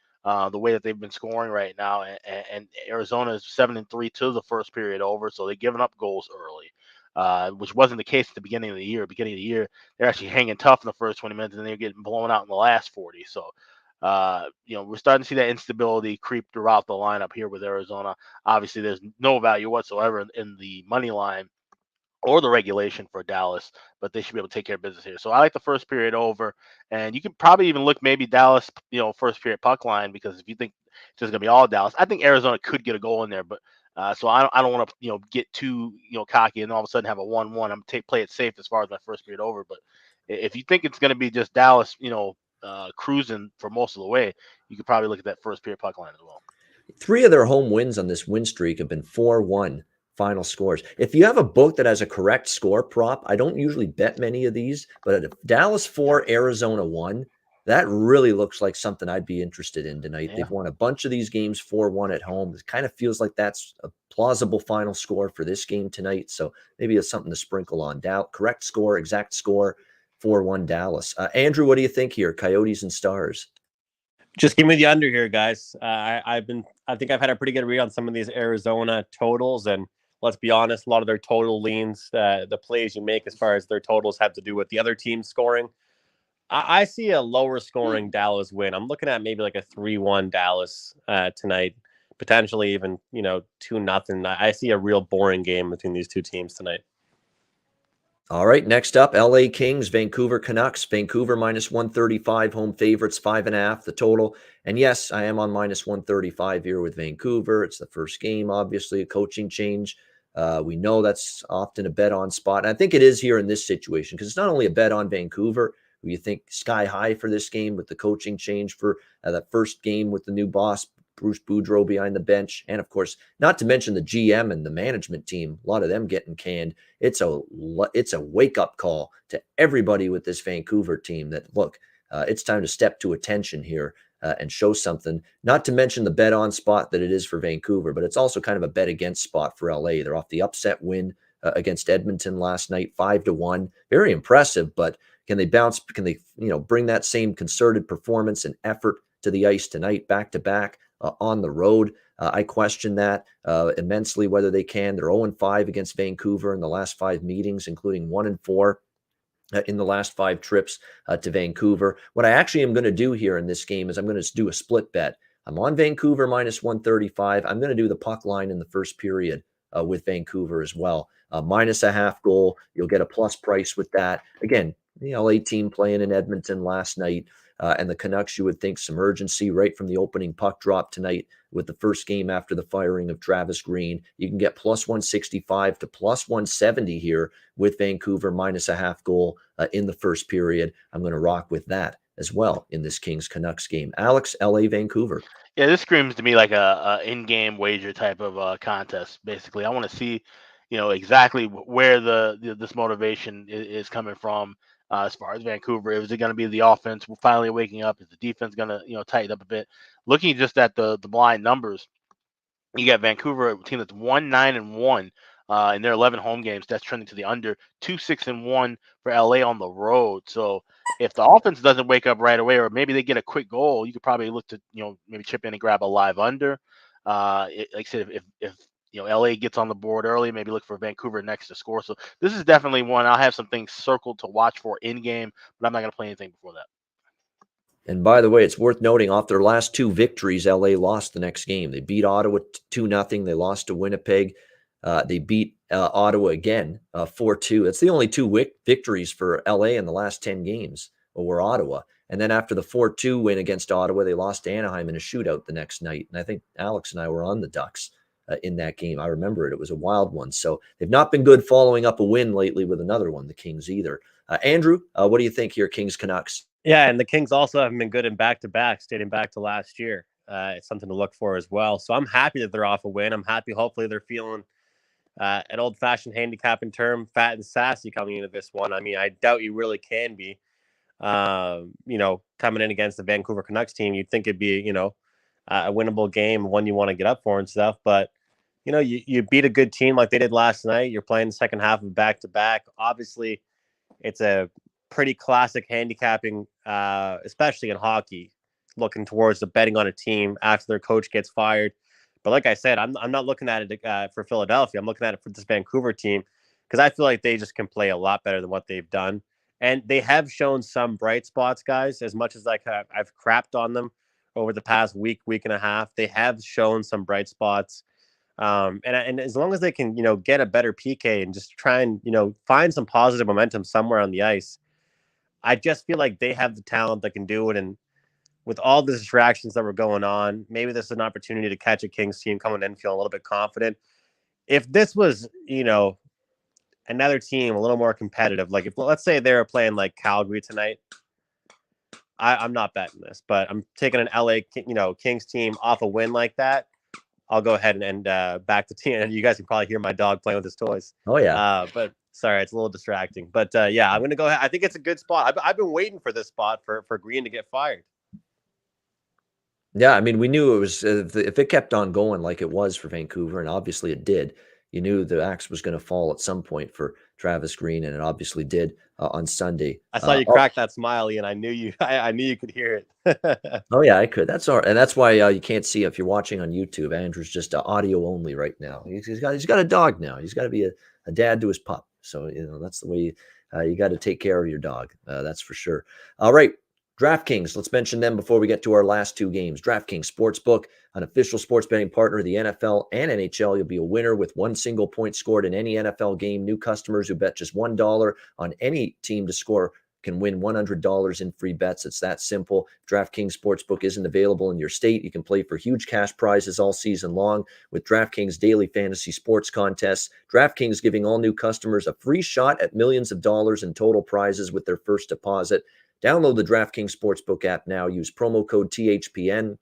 The way that they've been scoring right now, and Arizona is 7-3 to the first period over, so they're giving up goals early. which wasn't the case at the beginning of the year. Beginning of the year, they're actually hanging tough in the first 20 minutes, and they're getting blown out in the last 40. So, we're starting to see that instability creep throughout the lineup here with Arizona. Obviously, there's no value whatsoever in the money line or the regulation for Dallas, but they should be able to take care of business here. So I like the first period over, and you can probably even look maybe Dallas, first period puck line, because if you think it's just gonna be all Dallas, I think Arizona could get a goal in there, but so I don't want to get too cocky and all of a sudden have a 1-1. I'm gonna play it safe as far as my first period over, but if you think it's gonna be just Dallas, cruising for most of the way, you could probably look at that first period puck line as well. 3 of their home wins on this win streak have been 4-1 final scores. If you have a book that has a correct score prop, I don't usually bet many of these, but if Dallas 4, Arizona 1, that really looks like something I'd be interested in tonight. Yeah. They've won a bunch of these games 4-1 at home. It kind of feels like that's a plausible final score for this game tonight. So maybe it's something to sprinkle on. Correct score, exact score, 4-1 Dallas. Andrew, what do you think here? Coyotes and Stars. Just give me the under here, guys. I think I've had a pretty good read on some of these Arizona totals, and let's be honest, a lot of their total leans, the plays you make as far as their totals have to do with the other team scoring. I see a lower scoring Dallas win. I'm looking at maybe like a 3-1 Dallas tonight, potentially even 2-0. I see a real boring game between these two teams tonight. All right, next up, LA Kings, Vancouver Canucks. Vancouver minus 135, home favorites, 5.5, the total. And yes, I am on minus 135 here with Vancouver. It's the first game, obviously, a coaching change. We know that's often a bet on spot. And I think it is here in this situation, because it's not only a bet on Vancouver, who you think sky high for this game with the coaching change for that first game with the new boss, Bruce Boudreau, behind the bench. And of course, not to mention the GM and the management team, a lot of them getting canned. It's a wake-up call to everybody with this Vancouver team that, look, it's time to step to attention here and show something. Not to mention the bet on spot that it is for Vancouver, but it's also kind of a bet against spot for LA. They're off the upset win against Edmonton last night, 5-1. Very impressive, but can they bounce? Can they, bring that same concerted performance and effort to the ice tonight, back to back on the road? I question that immensely, whether they can. They're 0-5 against Vancouver in the last 5 meetings, including 1-4 in the last 5 trips to Vancouver. What I actually am going to do here in this game is I'm going to do a split bet. I'm on Vancouver minus 135. I'm going to do the puck line in the first period with Vancouver as well. Minus a half goal. You'll get a plus price with that. Again, the LA team playing in Edmonton last night. And the Canucks, you would think some urgency right from the opening puck drop tonight with the first game after the firing of Travis Green. You can get plus 165 to plus 170 here with Vancouver minus a half goal in the first period. I'm going to rock with that as well in this Kings-Canucks game. Alex, LA, Vancouver. Yeah, this screams to me like a in-game wager type of contest. Basically, I want to see, exactly where this motivation is coming from. As far as Vancouver, is it going to be the offense finally waking up? Is the defense going to tighten up a bit? Looking just at the blind numbers, you got Vancouver, a team that's 1-9-1 in their 11 home games. That's trending to the under. 2-6-1 for LA on the road. So if the offense doesn't wake up right away, or maybe they get a quick goal, you could probably look to maybe chip in and grab a live under. Like I said, if LA gets on the board early, maybe look for Vancouver next to score. So this is definitely one. I'll have some things circled to watch for in game, but I'm not going to play anything before that. And by the way, it's worth noting, off their last 2 victories, LA lost the next game. They beat Ottawa 2-0. They lost to Winnipeg. They beat Ottawa again 4-2. It's the only 2 victories for LA in the last 10 games over Ottawa. And then after the 4-2 win against Ottawa, they lost to Anaheim in a shootout the next night. And I think Alex and I were on the Ducks in that game. I remember it. It was a wild one. So they've not been good following up a win lately with another one, the Kings either. Andrew, what do you think here, Kings-Canucks? Yeah, and the Kings also haven't been good in back-to-backs, dating back to last year. It's something to look for as well. So I'm happy that they're off a win. I'm happy, hopefully, they're feeling an old-fashioned handicapping term, fat and sassy coming into this one. I mean, I doubt you really can be. Coming in against the Vancouver Canucks team, you'd think it'd be, a winnable game, one you want to get up for and stuff. But, you beat a good team like they did last night. You're playing the second half of back-to-back. Obviously, it's a pretty classic handicapping, especially in hockey, looking towards the betting on a team after their coach gets fired. But like I said, I'm not looking at it for Philadelphia. I'm looking at it for this Vancouver team. because I feel like they just can play a lot better than what they've done. And they have shown some bright spots, guys. As much as I've crapped on them over the past week and a half, they have shown some bright spots. And as long as they can, get a better PK and just try and, find some positive momentum somewhere on the ice, I just feel like they have the talent that can do it. And with all the distractions that were going on, maybe this is an opportunity to catch a Kings team coming in feeling a little bit confident. If this was, another team a little more competitive, like if let's say they were playing like Calgary tonight, I'm not betting this, but I'm taking an LA, Kings team off a win like that. I'll go ahead and back the team. And you guys can probably hear my dog playing with his toys. Oh yeah. But sorry, it's a little distracting. But yeah, I'm gonna go ahead. I think it's a good spot. I've been waiting for this spot for Green to get fired. Yeah, I mean, we knew it was if it kept on going like it was for Vancouver, and obviously it did. You knew the axe was going to fall at some point for Travis Green, and it obviously did on Sunday. I saw you crack that smile, and I knew you. I knew you could hear it. Oh yeah, I could. That's all right, and that's why you can't see if you're watching on YouTube. Andrew's just audio only right now. He's got a dog now. He's got to be a dad to his pup. So that's the way you got to take care of your dog. That's for sure. All right. DraftKings, let's mention them before we get to our last two games. DraftKings Sportsbook, an official sports betting partner of the NFL and NHL. You'll be a winner with one single point scored in any NFL game. New customers who bet just $1 on any team to score can win $100 in free bets. It's that simple. DraftKings Sportsbook isn't available in your state. You can play for huge cash prizes all season long with DraftKings daily fantasy sports contests. DraftKings giving all new customers a free shot at millions of dollars in total prizes with their first deposit. Download the DraftKings Sportsbook app now. Use promo code THPN.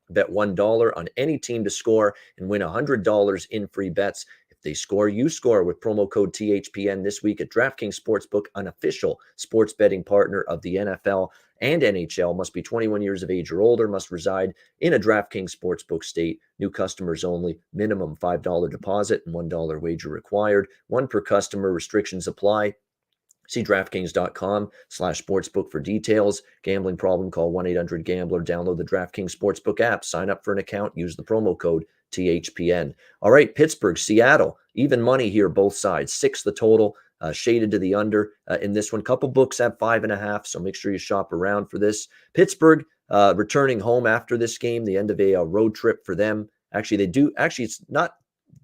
Bet $1 on any team to score and win $100 in free bets. If they score, you score with promo code THPN this week at DraftKings Sportsbook, an official sports betting partner of the NFL and NHL. Must be 21 years of age or older. Must reside in a DraftKings Sportsbook state. New customers only. Minimum $5 deposit and $1 wager required. One per customer. Restrictions apply. See DraftKings.com/sportsbook for details. Gambling problem, call 1-800-GAMBLER. Download the DraftKings Sportsbook app. Sign up for an account. Use the promo code THPN. All right, Pittsburgh, Seattle. Even money here, both sides. 6 the total, shaded to the under in this one. Couple books have 5.5, so make sure you shop around for this. Pittsburgh returning home after this game, the end of a road trip for them. Actually, it's not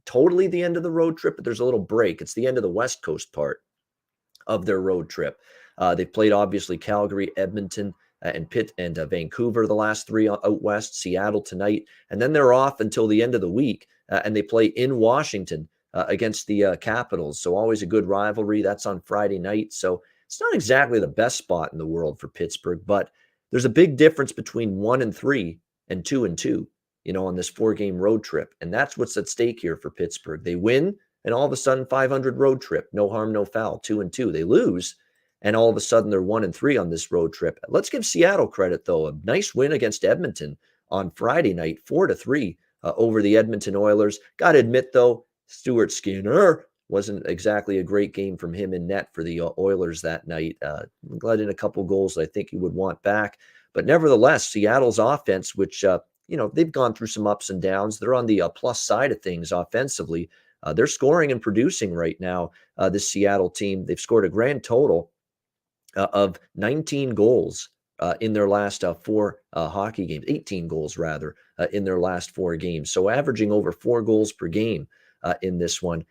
totally the end of the road trip, but there's a little break. It's the end of the West Coast part of their road trip. They've played obviously Calgary, Edmonton, and Vancouver the last 3 out west, Seattle tonight, and then they're off until the end of the week, and they play in Washington against the Capitals. So always a good rivalry. That's on Friday night. So it's not exactly the best spot in the world for Pittsburgh, but there's a big difference between 1-3 and 2-2, on this 4-game road trip, and that's what's at stake here for Pittsburgh. They win, and all of a sudden, 500 road trip, no harm, no foul, 2-2. They lose, and all of a sudden, they're 1-3 on this road trip. Let's give Seattle credit, though. A nice win against Edmonton on Friday night, 4-3 over the Edmonton Oilers. Got to admit, though, Stuart Skinner wasn't exactly a great game from him in net for the Oilers that night. Let in a couple goals that I think you would want back. But nevertheless, Seattle's offense, which, they've gone through some ups and downs. They're on the plus side of things offensively. They're scoring and producing right now, this Seattle team. They've scored a grand total of 19 goals in their last 4 hockey games, 18 goals rather, in their last 4 games. So averaging over 4 goals per game in this one.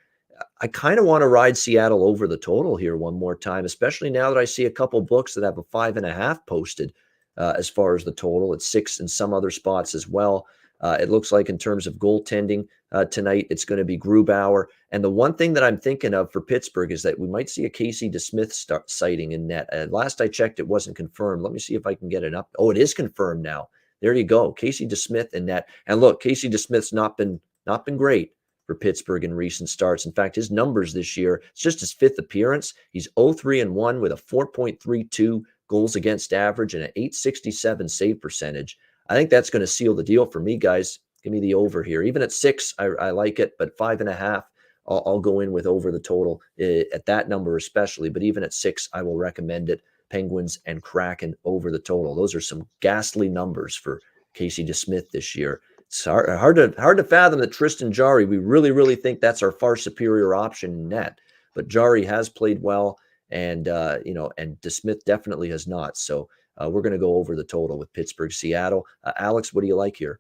I kind of want to ride Seattle over the total here one more time, especially now that I see a couple books that have a 5.5 posted as far as the total. It's 6 in some other spots as well. It looks like in terms of goaltending tonight, it's going to be Grubauer. And the one thing that I'm thinking of for Pittsburgh is that we might see a Casey DeSmith sighting in net. Last I checked, it wasn't confirmed. Let me see if I can get it up. Oh, it is confirmed now. There you go. Casey DeSmith in net. And look, Casey DeSmith's not been great for Pittsburgh in recent starts. In fact, his numbers this year, it's just his 5th appearance. He's 0-3-1 with a 4.32 goals against average and an .867 save percentage. I think that's going to seal the deal for me, guys. Give me the over here. Even at 6, I like it, but 5.5, I'll go in with over the total at that number especially. But even at 6, I will recommend it. Penguins and Kraken over the total. Those are some ghastly numbers for Casey DeSmith this year. It's hard to fathom that Tristan Jarry, we really think that's our far superior option in net. but Jari has played well, and and DeSmith definitely has not. So we're going to go over the total with Pittsburgh, Seattle. Alex, what do you like here?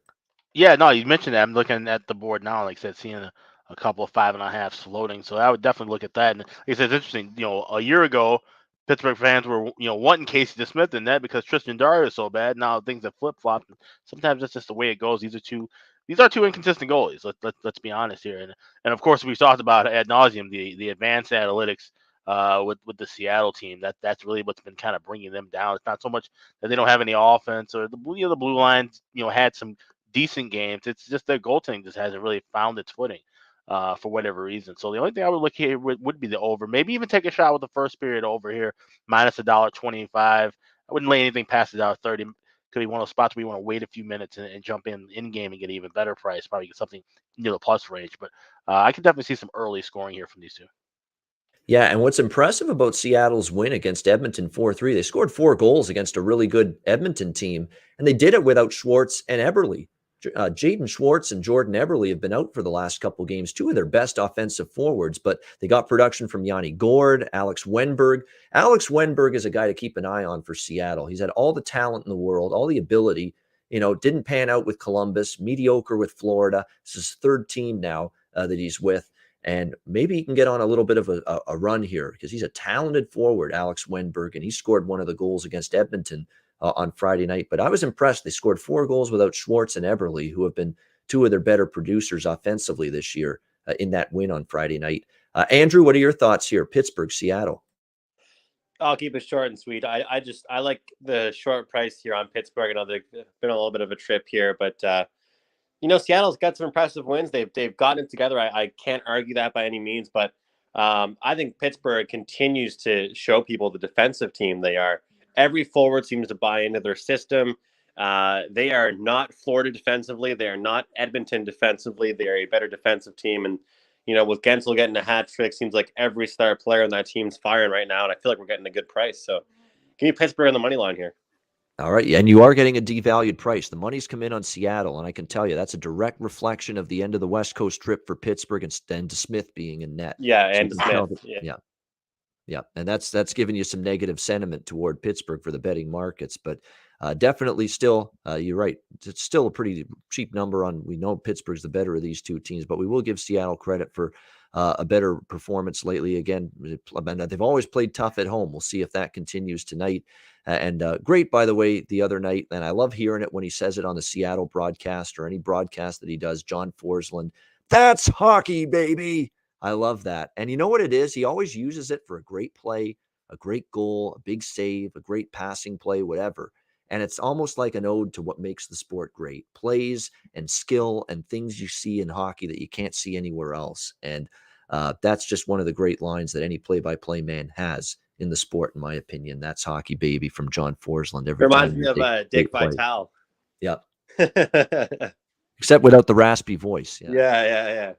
Yeah, no, you mentioned that. I'm looking at the board now, like I said, seeing a couple of 5.5s floating. So I would definitely look at that. And like I said, it's interesting. A year ago, Pittsburgh fans were, wanting Casey DeSmith in that because Tristan Dario is so bad. Now things have flip flopped. Sometimes that's just the way it goes. These are two inconsistent goalies. Let's be honest here. And of course, we've talked about ad nauseum the advanced analytics with the Seattle team. That's really what's been kind of bringing them down. It's not so much that they don't have any offense or the blue lines had some decent games. It's just their goaltending just hasn't really found its footing for whatever reason. So the only thing I would look here would be the over. Maybe even take a shot with the first period over here, minus $1.25. I wouldn't lay anything past $1.30. Could be one of those spots where you want to wait a few minutes and jump in game and get an even better price. Probably get something near the plus range. But I could definitely see some early scoring here from these two. Yeah, and what's impressive about Seattle's win against Edmonton 4-3, they scored 4 goals against a really good Edmonton team, and they did it without Schwartz and Eberle. Jaden Schwartz and Jordan Eberle have been out for the last couple games, 2 of their best offensive forwards, but they got production from Yanni Gourde, Alex Wennberg. Alex Wennberg is a guy to keep an eye on for Seattle. He's had all the talent in the world, all the ability, didn't pan out with Columbus, mediocre with Florida. This is his 3rd team now that he's with. And maybe he can get on a little bit of a run here because he's a talented forward, Alex Wennberg, and he scored one of the goals against Edmonton on Friday night. But I was impressed. They scored 4 goals without Schwartz and Eberle, who have been 2 of their better producers offensively this year in that win on Friday night. Andrew, what are your thoughts here? Pittsburgh, Seattle. I'll keep it short and sweet. I like the short price here on Pittsburgh. I know they've been a little bit of a trip here, but Seattle's got some impressive wins. They've gotten it together. I can't argue that by any means, but I think Pittsburgh continues to show people the defensive team they are. Every forward seems to buy into their system. They are not Florida defensively. They are not Edmonton defensively. They are a better defensive team. And, with Gensel getting a hat trick, seems like every star player on that team's firing right now. And I feel like we're getting a good price. So give me Pittsburgh on the money line here. All right. And you are getting a devalued price. The money's come in on Seattle. And I can tell you that's a direct reflection of the end of the West Coast trip for Pittsburgh and DeSmith being in net. Yeah. And DeSmith. Yeah. And that's giving you some negative sentiment toward Pittsburgh for the betting markets. But definitely still, you're right. It's still a pretty cheap number we know Pittsburgh's the better of these 2 teams, but we will give Seattle credit for a better performance lately. Again, they've always played tough at home. We'll see if that continues tonight. And great, by the way, the other night, and I love hearing it when he says it on the Seattle broadcast or any broadcast that he does, John Forsland, that's hockey, baby. I love that. And you know what it is? He always uses it for a great play, a great goal, a big save, a great passing play, whatever. And it's almost like an ode to what makes the sport great. Plays and skill and things you see in hockey that you can't see anywhere else. And that's just one of the great lines that any play-by-play man has in the sport, in my opinion. That's hockey, baby, from John Forsland. Reminds me of Dick Vitale. Yep. Except without the raspy voice. Yeah.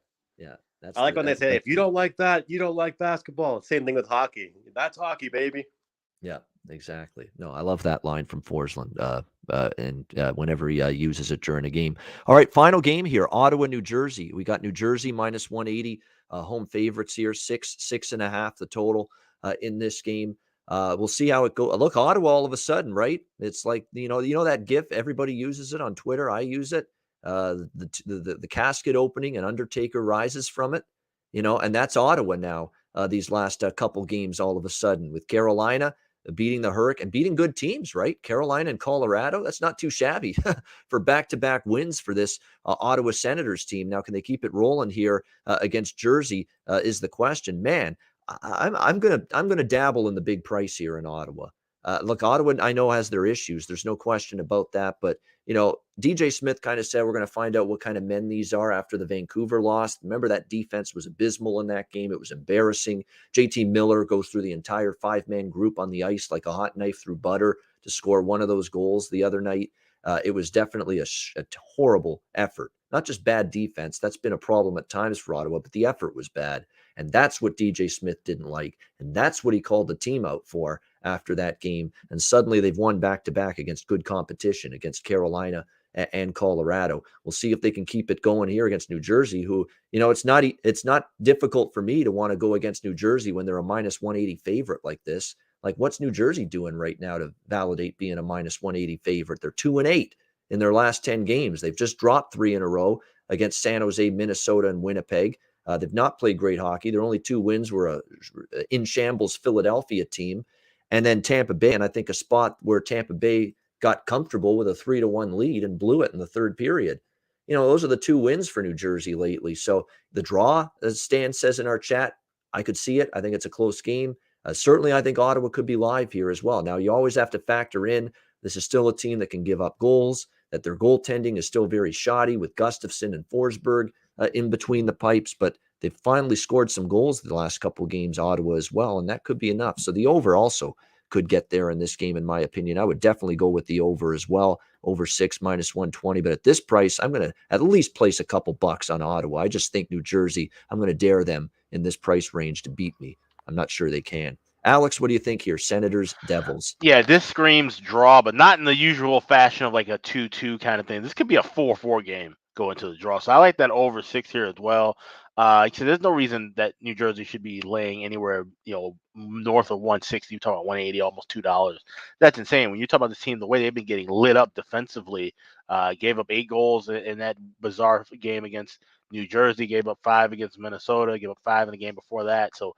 That's I like when they say, if you don't like that, you don't like basketball. Same thing with hockey. That's hockey, baby. Yeah, exactly. No, I love that line from Forsland. And whenever he uses it during a game. All right, final game here. Ottawa, New Jersey. We got New Jersey minus 180. Home favorites here. 6.5 the total in this game. We'll see how it goes. Look, Ottawa all of a sudden, right? It's like, that GIF, everybody uses it on Twitter. I use it. The casket opening and Undertaker rises from it, and that's Ottawa now. These last couple games, all of a sudden, with Carolina beating the Hurricane and beating good teams, right? Carolina and Colorado, that's not too shabby for back-to-back wins for this Ottawa Senators team. Now, can they keep it rolling here against Jersey? Is the question. Man, I'm gonna dabble in the big price here in Ottawa. Look, Ottawa, I know, has their issues. There's no question about that. But, DJ Smith kind of said we're going to find out what kind of men these are after the Vancouver loss. Remember, that defense was abysmal in that game. It was embarrassing. JT Miller goes through the entire 5-man group on the ice like a hot knife through butter to score one of those goals the other night. It was definitely a horrible effort. Not just bad defense. That's been a problem at times for Ottawa, but the effort was bad. And that's what DJ Smith didn't like. And that's what he called the team out for after that game. And suddenly they've won back-to-back against good competition, against Carolina and Colorado. We'll see if they can keep it going here against New Jersey, who, it's not difficult for me to want to go against New Jersey when they're a minus 180 favorite like this. Like, what's New Jersey doing right now to validate being a minus 180 favorite? They're 2-8 in their last 10 games. They've just dropped 3 in a row against San Jose, Minnesota, and Winnipeg. They've not played great hockey. Their only 2 wins were a in shambles Philadelphia team, and then Tampa Bay. And I think a spot where Tampa Bay got comfortable with a 3-1 lead and blew it in the third period. Those are the 2 wins for New Jersey lately. So the draw, as Stan says in our chat, I could see it. I think it's a close game. Certainly, I think Ottawa could be live here as well. Now, you always have to factor in this is still a team that can give up goals, that their goaltending is still very shoddy with Gustafsson and Forsberg in between the pipes, but they've finally scored some goals the last couple of games, Ottawa as well, and that could be enough. So the over also could get there in this game, in my opinion. I would definitely go with the over as well, over 6 minus 120. But at this price, I'm going to at least place a couple bucks on Ottawa. I just think New Jersey, I'm going to dare them in this price range to beat me. I'm not sure they can. Alex, what do you think here? Senators, Devils. Yeah, this screams draw, but not in the usual fashion of like a 2-2 kind of thing. This could be a 4-4 game going to the draw. So I like that over 6 here as well. So there's no reason that New Jersey should be laying anywhere, north of 160. You're talking about 180, almost $2. That's insane. When you talk about this team, the way they've been getting lit up defensively, gave up 8 goals in that bizarre game against New Jersey, gave up 5 against Minnesota, gave up 5 in the game before that. So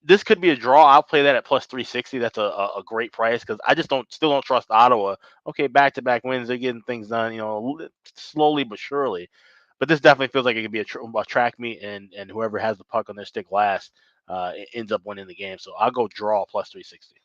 this could be a draw. I'll play that at plus 360. That's a great price because I just still don't trust Ottawa. Okay, back-to-back wins, they're getting things done, slowly but surely. But this definitely feels like it could be a track meet, and whoever has the puck on their stick last ends up winning the game. So I'll go draw plus 360.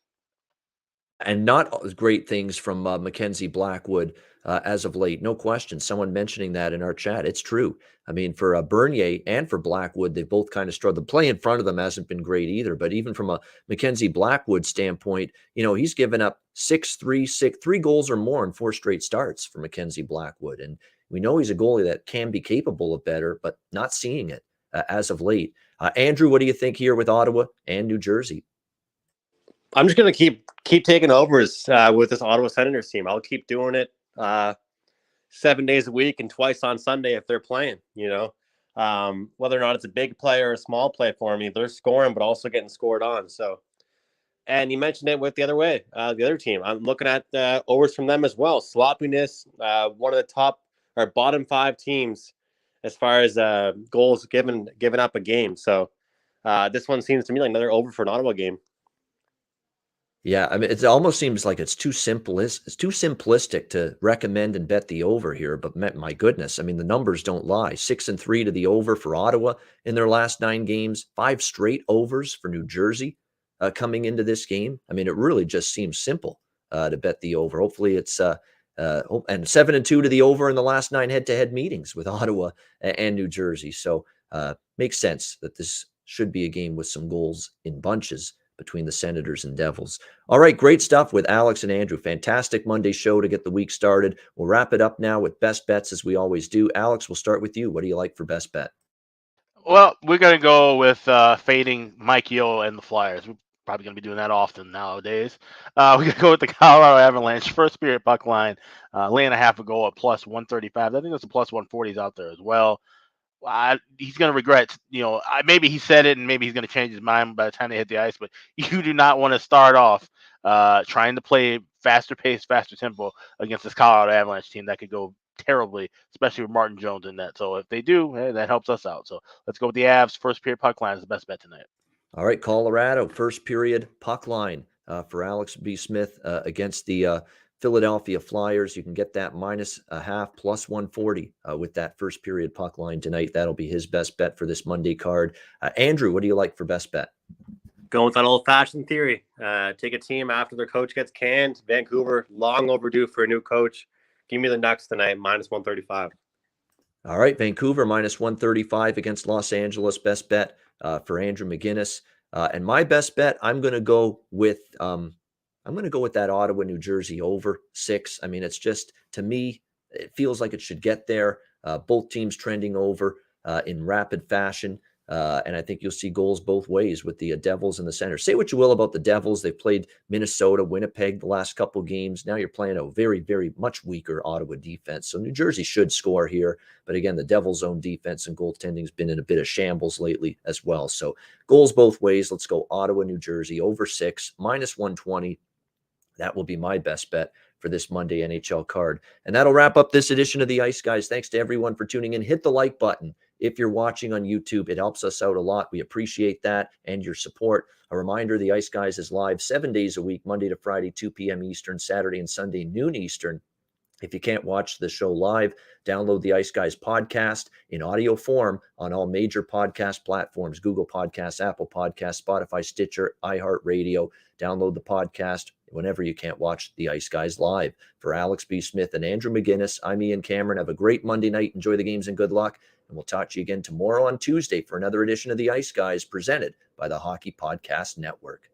And not great things from Mackenzie Blackwood as of late. No question. Someone mentioning that in our chat. It's true. I mean, for Bernier and for Blackwood, they both kind of struggled. The play in front of them hasn't been great either. But even from a Mackenzie Blackwood standpoint, he's given up 3 goals or more in 4 straight starts for Mackenzie Blackwood. And we know he's a goalie that can be capable of better, but not seeing it as of late. Andrew, what do you think here with Ottawa and New Jersey? I'm just going to keep taking overs with this Ottawa Senators team. I'll keep doing it 7 days a week and twice on Sunday if they're playing, whether or not it's a big play or a small play for me, they're scoring, but also getting scored on. So, and you mentioned it with the other way, the other team. I'm looking at overs from them as well. Sloppiness, one of the top or bottom 5 teams as far as goals given up a game. So this one seems to me like another over for an Ottawa game. Yeah, I mean, it almost seems like it's too simplistic to recommend and bet the over here. But my goodness, I mean, the numbers don't lie. 6-3 to the over for Ottawa in their last 9 games. 5 straight overs for New Jersey coming into this game. I mean, it really just seems simple to bet the over. Hopefully, it's and 7-2 to the over in the last 9 head-to-head meetings with Ottawa and New Jersey. So makes sense that this should be a game with some goals in bunches between the Senators and Devils. All right, great stuff with Alex and Andrew. Fantastic Monday show to get the week started. We'll wrap it up now with best bets as we always do. Alex, we'll start with you. What do you like for best bet? Well, we're going to go with fading Mike Yeo and the Flyers. We're probably going to be doing that often nowadays. We're going to go with the Colorado Avalanche first period puck line, laying a half a goal at plus 135. I think there's a plus 140s out there as well. He's going to regret, maybe he said it and maybe he's going to change his mind by the time they hit the ice, but you do not want to start off trying to play faster pace, faster tempo against this Colorado Avalanche team that could go terribly, especially with Martin Jones in that. So if they do, hey, that helps us out. So let's go with the Avs. First period puck line is the best bet tonight. All right, Colorado, first period puck line for Alex B. Smith against the Philadelphia Flyers. You can get that minus a half, plus 140 with that first period puck line tonight. That'll be his best bet for this Monday card. Andrew, what do you like for best bet? Going with that old-fashioned theory. Take a team after their coach gets canned. Vancouver, long overdue for a new coach. Give me the Canucks tonight, minus 135. All right, Vancouver, minus 135 against Los Angeles. Best bet for Andrew McInnis. And my best bet, I'm going to go with that Ottawa, New Jersey over 6. I mean, it's just, to me, it feels like it should get there. Both teams trending over in rapid fashion. And I think you'll see goals both ways with the Devils in the center. Say what you will about the Devils. They've played Minnesota, Winnipeg the last couple games. Now you're playing a very, very much weaker Ottawa defense. So New Jersey should score here. But again, the Devils' own defense and goaltending has been in a bit of shambles lately as well. So goals both ways. Let's go Ottawa, New Jersey, over 6, -120. That will be my best bet for this Monday NHL card. And that'll wrap up this edition of the Ice Guys. Thanks to everyone for tuning in. Hit the like button. If you're watching on YouTube, it helps us out a lot. We appreciate that and your support. A reminder, the Ice Guys is live 7 days a week, Monday to Friday, 2 p.m. Eastern, Saturday and Sunday, noon Eastern. If you can't watch the show live, download the Ice Guys podcast in audio form on all major podcast platforms, Google Podcasts, Apple Podcasts, Spotify, Stitcher, iHeartRadio. Download the podcast whenever you can't watch the Ice Guys live. For Alex B. Smith and Andrew McInnis, I'm Ian Cameron. Have a great Monday night. Enjoy the games and good luck. And we'll talk to you again tomorrow on Tuesday for another edition of the Ice Guys presented by the Hockey Podcast Network.